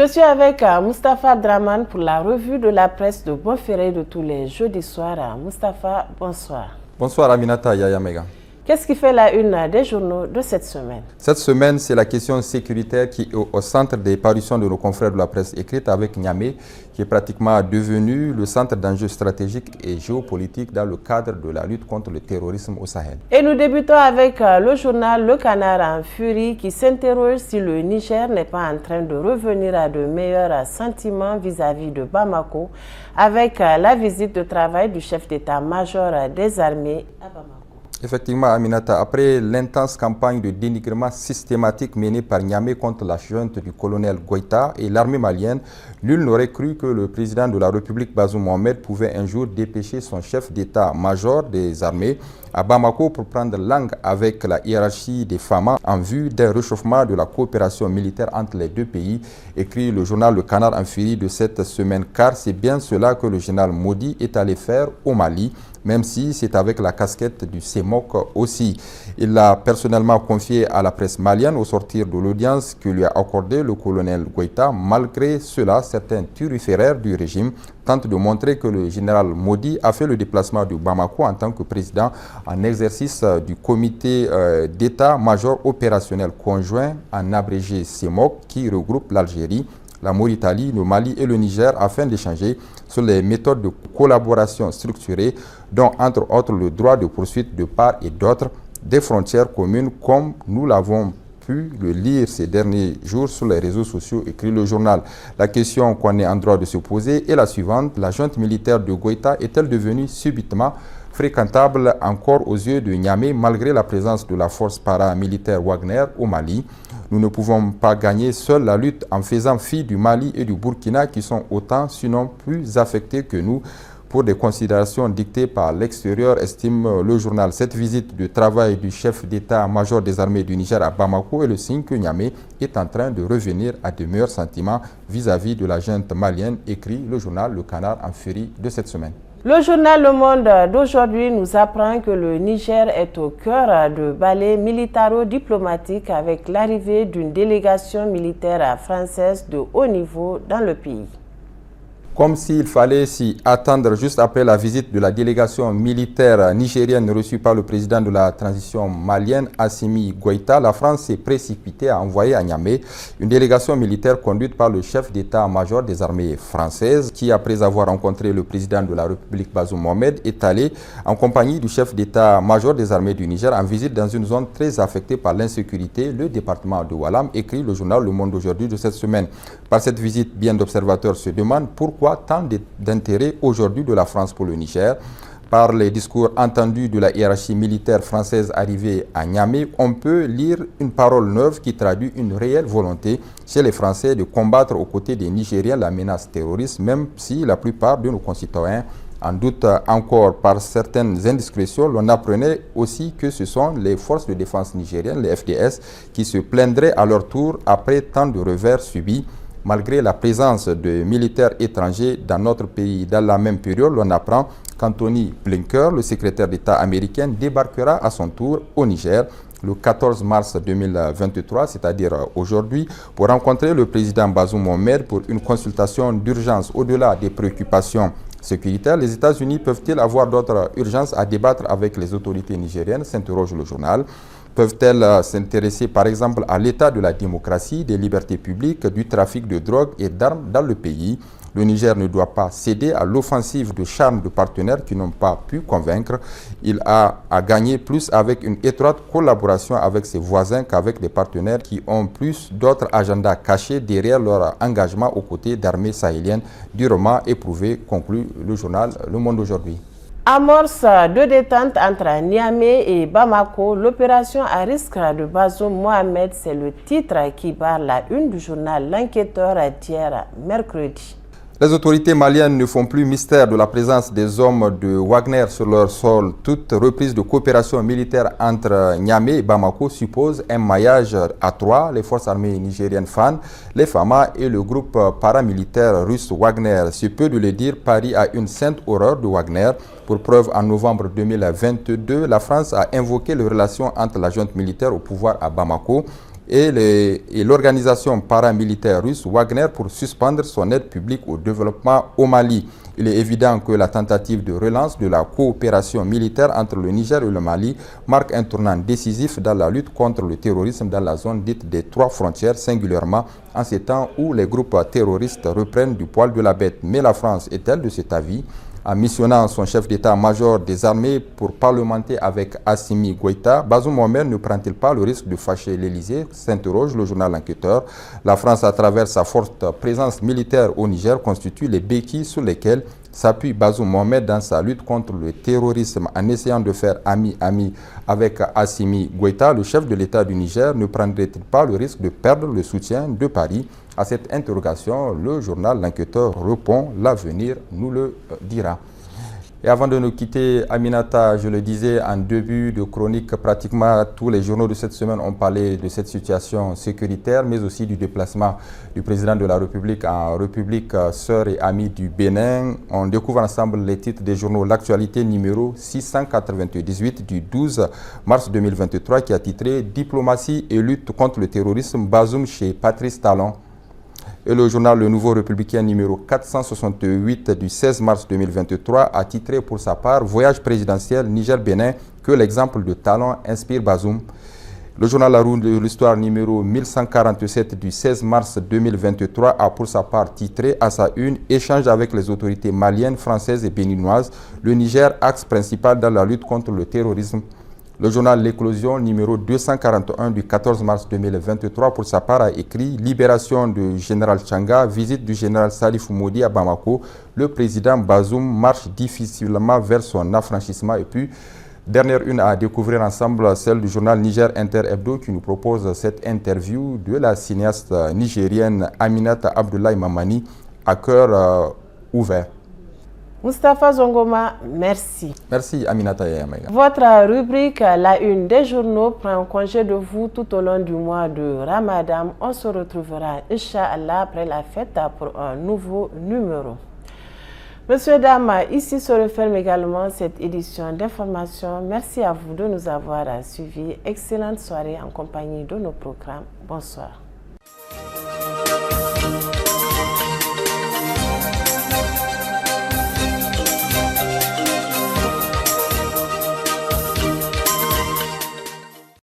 Je suis avec Moustapha Draman pour la revue de la presse de Bonferré de tous les jeudis soirs. Moustapha, bonsoir. Bonsoir Aminata Yaya Mega. Qu'est-ce qui fait la une des journaux de cette semaine? Cette semaine, c'est la question sécuritaire qui est au centre des parutions de nos confrères de la presse écrite avec Niamey, qui est pratiquement devenu le centre d'enjeux stratégiques et géopolitiques dans le cadre de la lutte contre le terrorisme au Sahel. Et nous débutons avec le journal Le Canard en furie qui s'interroge si le Niger n'est pas en train de revenir à de meilleurs sentiments vis-à-vis de Bamako avec la visite de travail du chef d'état-major des armées à Bamako. Effectivement, Aminata, après l'intense campagne de dénigrement systématique menée par Niamey contre la junte du colonel Goïta et l'armée malienne, nul n'aurait cru que le président de la République, Bazoum Mohamed, pouvait un jour dépêcher son chef d'état-major des armées à Bamako pour prendre langue avec la hiérarchie des FAMA en vue d'un réchauffement de la coopération militaire entre les deux pays, écrit le journal Le Canard en furie de cette semaine, car c'est bien cela que le général Modi est allé faire au Mali, même si c'est avec la casquette du CEMOC aussi. Il l'a personnellement confié à la presse malienne au sortir de l'audience que lui a accordé le colonel Goïta. Malgré cela, certains turiféraires du régime tentent de montrer que le général Modi a fait le déplacement de Bamako en tant que président en exercice du comité d'état-major opérationnel conjoint, en abrégé CEMOC, qui regroupe l'Algérie, la Mauritanie, le Mali et le Niger afin d'échanger sur les méthodes de collaboration structurée, dont entre autres le droit de poursuite de part et d'autre des frontières communes, comme nous l'avons pu le lire ces derniers jours sur les réseaux sociaux, écrit le journal. La question qu'on est en droit de se poser est la suivante: la junte militaire de Goïta est-elle devenue subitement fréquentable encore aux yeux de Niamey malgré la présence de la force paramilitaire Wagner au Mali? Nous ne pouvons pas gagner seuls la lutte en faisant fi du Mali et du Burkina qui sont autant, sinon plus affectés que nous pour des considérations dictées par l'extérieur, estime le journal. Cette visite de travail du chef d'état-major des armées du Niger à Bamako est le signe que Niamey est en train de revenir à de meilleurs sentiments vis-à-vis de la junte malienne, écrit le journal Le Canard en furie de cette semaine. Le journal Le Monde d'aujourd'hui nous apprend que le Niger est au cœur de balai militaro-diplomatique avec l'arrivée d'une délégation militaire française de haut niveau dans le pays. Comme s'il fallait s'y attendre juste après la visite de la délégation militaire nigérienne reçue par le président de la transition malienne, Assimi Goïta, la France s'est précipitée à envoyer à Niamey une délégation militaire conduite par le chef d'état-major des armées françaises qui, après avoir rencontré le président de la République, Bazoum Mohamed, est allé en compagnie du chef d'état-major des armées du Niger en visite dans une zone très affectée par l'insécurité, le département de Oualam, écrit le journal Le Monde d'aujourd'hui de cette semaine. Par cette visite, bien d'observateurs se demandent pourquoi tant d'intérêt aujourd'hui de la France pour le Niger. Par les discours entendus de la hiérarchie militaire française arrivée à Niamey, on peut lire une parole neuve qui traduit une réelle volonté chez les Français de combattre aux côtés des Nigériens la menace terroriste, même si la plupart de nos concitoyens en doutent encore. Par certaines indiscrétions, l'on apprenait aussi que ce sont les forces de défense nigériennes, les FDS, qui se plaindraient à leur tour après tant de revers subis. Malgré la présence de militaires étrangers dans notre pays. Dans la même période, l'on apprend qu'Anthony Blinken, le secrétaire d'État américain, débarquera à son tour au Niger le 14 mars 2023, c'est-à-dire aujourd'hui, pour rencontrer le président Bazoum Mohamed pour une consultation d'urgence. Au-delà des préoccupations sécuritaires, les États-Unis peuvent-ils avoir d'autres urgences à débattre avec les autorités nigériennes, s'interroge le journal. Peuvent-elles s'intéresser par exemple à l'état de la démocratie, des libertés publiques, du trafic de drogue et d'armes dans le pays? Le Niger ne doit pas céder à l'offensive de charme de partenaires qui n'ont pas pu convaincre. Il a à gagner plus avec une étroite collaboration avec ses voisins qu'avec des partenaires qui ont plus d'autres agendas cachés derrière leur engagement aux côtés d'armées sahéliennes durement éprouvées, conclut le journal Le Monde aujourd'hui. Amorce de détente entre Niamey et Bamako, l'opération à risque de Bazoum Mohamed, c'est le titre qui barre la une du journal L'Enquêteur d'hier mercredi. Les autorités maliennes ne font plus mystère de la présence des hommes de Wagner sur leur sol. Toute reprise de coopération militaire entre Niamey et Bamako suppose un maillage à trois, les forces armées nigériennes FAN, les FAMA et le groupe paramilitaire russe Wagner. C'est peu de le dire, Paris a une sainte horreur de Wagner. Pour preuve, en novembre 2022, la France a invoqué les relations entre la junte militaire au pouvoir à Bamako et l'organisation paramilitaire russe Wagner pour suspendre son aide publique au développement au Mali. Il est évident que la tentative de relance de la coopération militaire entre le Niger et le Mali marque un tournant décisif dans la lutte contre le terrorisme dans la zone dite des trois frontières, singulièrement en ces temps où les groupes terroristes reprennent du poil de la bête. Mais la France est-elle de cet avis? En missionnant son chef d'état-major des armées pour parlementer avec Assimi Goïta, Bazoum Mohamed ne prend-il pas le risque de fâcher l'Élysée? S'interroge le journal Enquêteur. La France, à travers sa forte présence militaire au Niger, constitue les béquilles sur lesquelles s'appuie Bazoum Mohamed dans sa lutte contre le terrorisme. En essayant de faire ami-ami avec Assimi Goïta, le chef de l'État du Niger ne prendrait-il pas le risque de perdre le soutien de Paris? À cette interrogation, le journal L'Enquêteur répond: l'avenir nous le dira. Et avant de nous quitter, Aminata, je le disais en début de chronique, pratiquement tous les journaux de cette semaine ont parlé de cette situation sécuritaire, mais aussi du déplacement du président de la République en République sœur et amie du Bénin. On découvre ensemble les titres des journaux. L'actualité numéro 698 du 12 mars 2023 qui a titré « Diplomatie et lutte contre le terrorisme, Bazoum chez Patrice Talon ». Et le journal Le Nouveau Républicain numéro 468 du 16 mars 2023 a titré pour sa part « Voyage présidentiel Niger-Bénin, que l'exemple de Talon inspire Bazoum ». Le journal La Roue de l'Histoire numéro 1147 du 16 mars 2023 a pour sa part titré à sa une « Échange avec les autorités maliennes, françaises et béninoises, le Niger axe principal dans la lutte contre le terrorisme ». Le journal L'Éclosion, numéro 241 du 14 mars 2023, pour sa part, a écrit « Libération du général Changa, visite du général Salif Moudi à Bamako. Le président Bazoum marche difficilement vers son affranchissement. » Et puis, dernière une à découvrir ensemble, celle du journal Niger Inter Hebdo qui nous propose cette interview de la cinéaste nigérienne Aminata Abdoulaye Mamani, à cœur ouvert. Moustapha Zongoma, merci. Merci Aminata Yamega. Votre rubrique La Une des journaux prend congé de vous tout au long du mois de Ramadan. On se retrouvera, Inch'Allah, après la fête pour un nouveau numéro. Monsieur, dames, ici se referme également cette édition d'information. Merci à vous de nous avoir suivis. Excellente soirée en compagnie de nos programmes. Bonsoir.